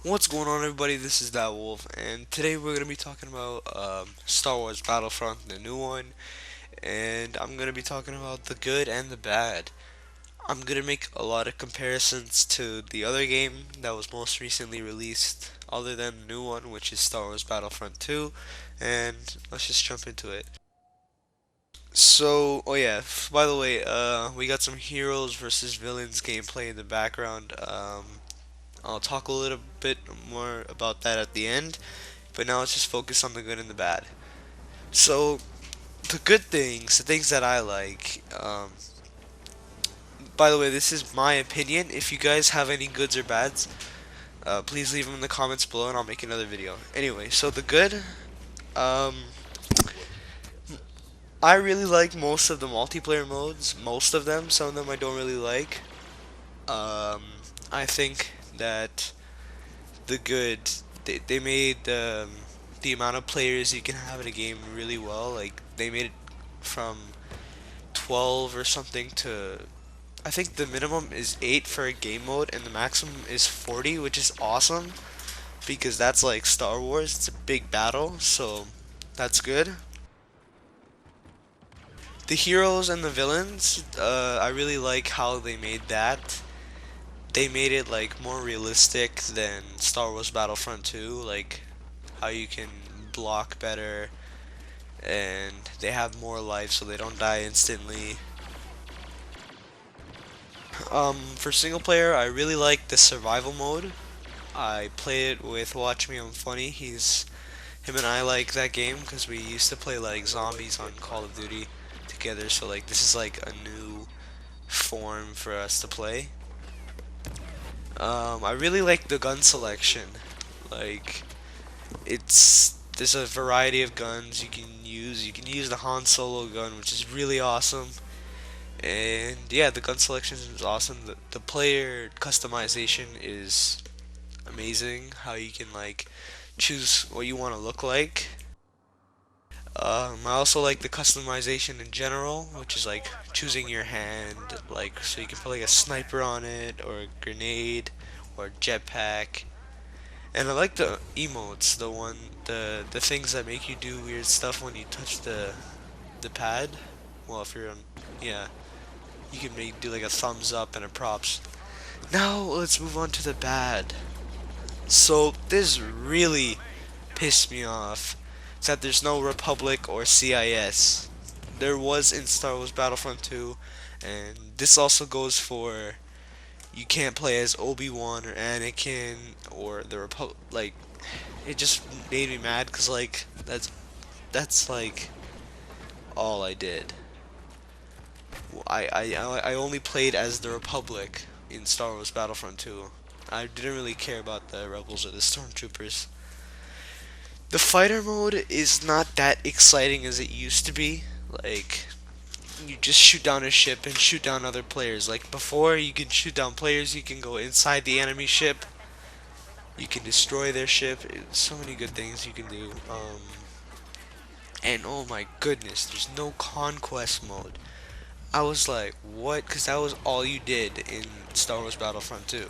What's going on, everybody? This is That Wolf, and today we're gonna be talking about Star Wars Battlefront, the new one, and I'm gonna be talking about the good and the bad. I'm gonna make a lot of comparisons to the other game that was most recently released, other than the new one, which is Star Wars Battlefront 2, and let's just jump into it. So, oh yeah, by the way, we got some heroes versus villains gameplay in the background. I'll talk a little bit more about that at the end, but now let's just focus on the good and the bad. So, the good things, the things that I like, by the way, this is my opinion. If you guys have any goods or bads, please leave them in the comments below and I'll make another video. Anyway, so the good, um, I really like most of the multiplayer modes, most of them. Some of them I don't really like. Um, I think that the good, they made the amount of players you can have in a game really well. Like, they made it from 12 or something to, I think the minimum is 8 for a game mode and the maximum is 40, which is awesome because that's like Star Wars. It's a big battle, so that's good. The heroes and the villains, I really like how they made that. They made it like more realistic than Star Wars Battlefront 2, like how you can block better and they have more life so they don't die instantly. For single player, I really like the survival mode. I play it with Watch Me I'm Funny. Him and I like that game because we used to play like zombies on Call of Duty together. So like this is like a new form for us to play. I really like the gun selection. Like there's a variety of guns you can use. You can use the Han Solo gun, which is really awesome. And yeah, the gun selection is awesome. The player customization is amazing. How you can like choose what you want to look like. I also like the customization in general, which is like choosing your hand, like so you can put like a sniper on it, or a grenade, or a jetpack. And I like the emotes, the things that make you do weird stuff when you touch the pad. Well, if you're on, yeah, you can make do like a thumbs up and a props. Now let's move on to the bad. So this really pissed me off. Is that there's no Republic or CIS. There was in Star Wars Battlefront 2, and this also goes for you can't play as Obi-Wan or Anakin or the Republic. Like, it just made me mad because like that's like all I did. I only played as the Republic in Star Wars Battlefront 2. I didn't really care about the rebels or the stormtroopers. The fighter mode is not that exciting as it used to be. Like, you just shoot down a ship and shoot down other players. Like before, you can shoot down players, you can go inside the enemy ship, you can destroy their ship. So many good things you can do. And oh my goodness, there's no conquest mode. I was like, what? Because that was all you did in Star Wars Battlefront 2.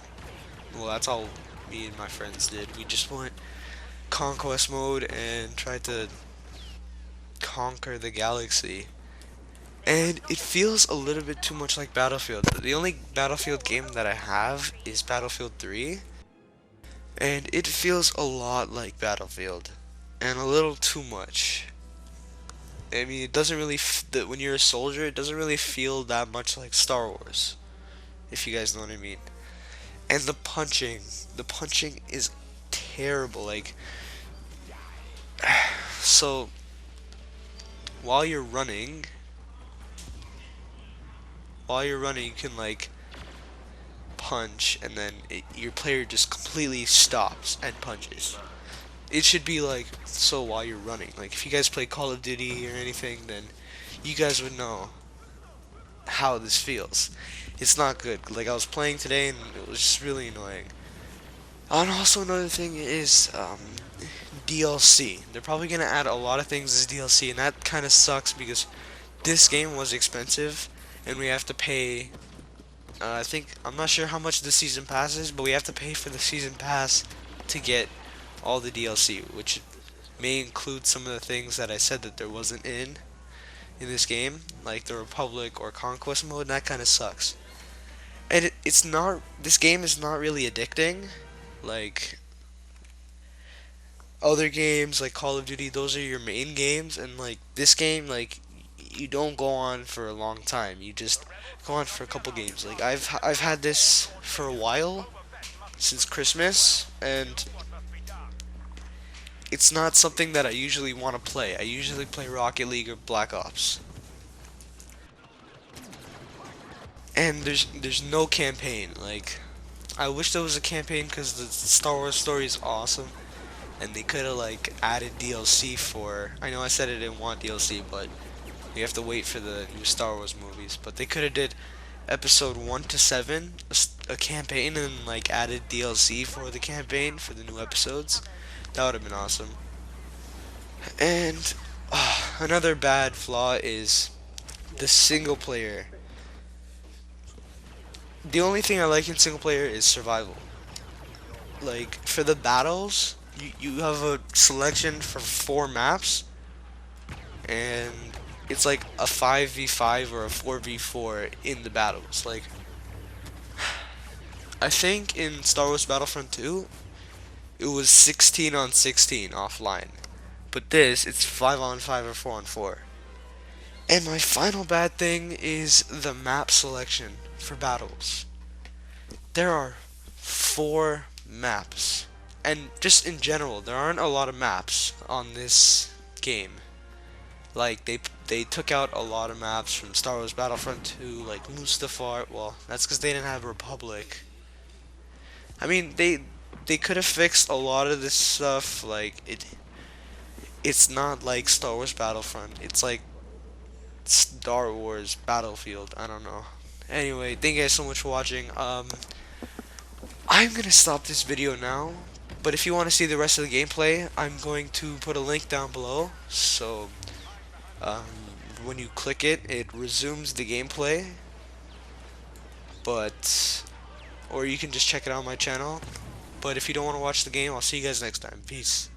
Well, that's all me and my friends did. We just went conquest mode and tried to conquer the galaxy. And it feels a little bit too much like Battlefield. The only Battlefield game that I have is Battlefield 3, and it feels a lot like Battlefield, and a little too much. I mean, it doesn't really, when you're a soldier, it doesn't really feel that much like Star Wars, if you guys know what I mean. And the punching is terrible. Like, so, while you're running, you can like punch, and then your player just completely stops and punches. It should be like so while you're running. Like if you guys play Call of Duty or anything, then you guys would know how this feels. It's not good. Like I was playing today and it was just really annoying. And also another thing is DLC. They're probably gonna add a lot of things as DLC, and that kind of sucks because this game was expensive, and we have to pay. I think I'm not sure how much the season pass is, but we have to pay for the season pass to get all the DLC, which may include some of the things that I said that there wasn't in this game, like the Republic or Conquest mode, and that kind of sucks. And it's not, this game is not really addicting, like other games like Call of Duty, those are your main games, and like this game, like you don't go on for a long time. You just go on for a couple games. Like I've had this for a while, since Christmas, and it's not something that I usually want to play. I usually play Rocket League or Black Ops. And there's no campaign. Like I wish there was a campaign because the Star Wars story is awesome, and they could have like added DLC for. I know I said I didn't want DLC, but you have to wait for the new Star Wars movies. But they could have did episode 1 to 7 a campaign and like added DLC for the campaign for the new episodes. That would have been awesome. And another bad flaw is the single player. The only thing I like in single player is survival. Like for the battles, you have a selection for 4 maps, and it's like a 5v5 or a 4v4 in the battles. Like I think in Star Wars Battlefront 2, it was 16 on 16 offline. But this, it's 5 on 5 or 4 on 4. And my final bad thing is the map selection for battles. There are 4 maps. And just in general, there aren't a lot of maps on this game. Like they took out a lot of maps from Star Wars Battlefront 2, like Mustafar. Well, that's because they didn't have Republic. I mean, they could have fixed a lot of this stuff. Like it's not like Star Wars Battlefront. It's like Star Wars Battlefield. I don't know. Anyway, thank you guys so much for watching. I'm gonna stop this video now. But if you want to see the rest of the gameplay, I'm going to put a link down below. So um, when you click it, it resumes the gameplay. Or you can just check it out on my channel. But if you don't want to watch the game, I'll see you guys next time. Peace.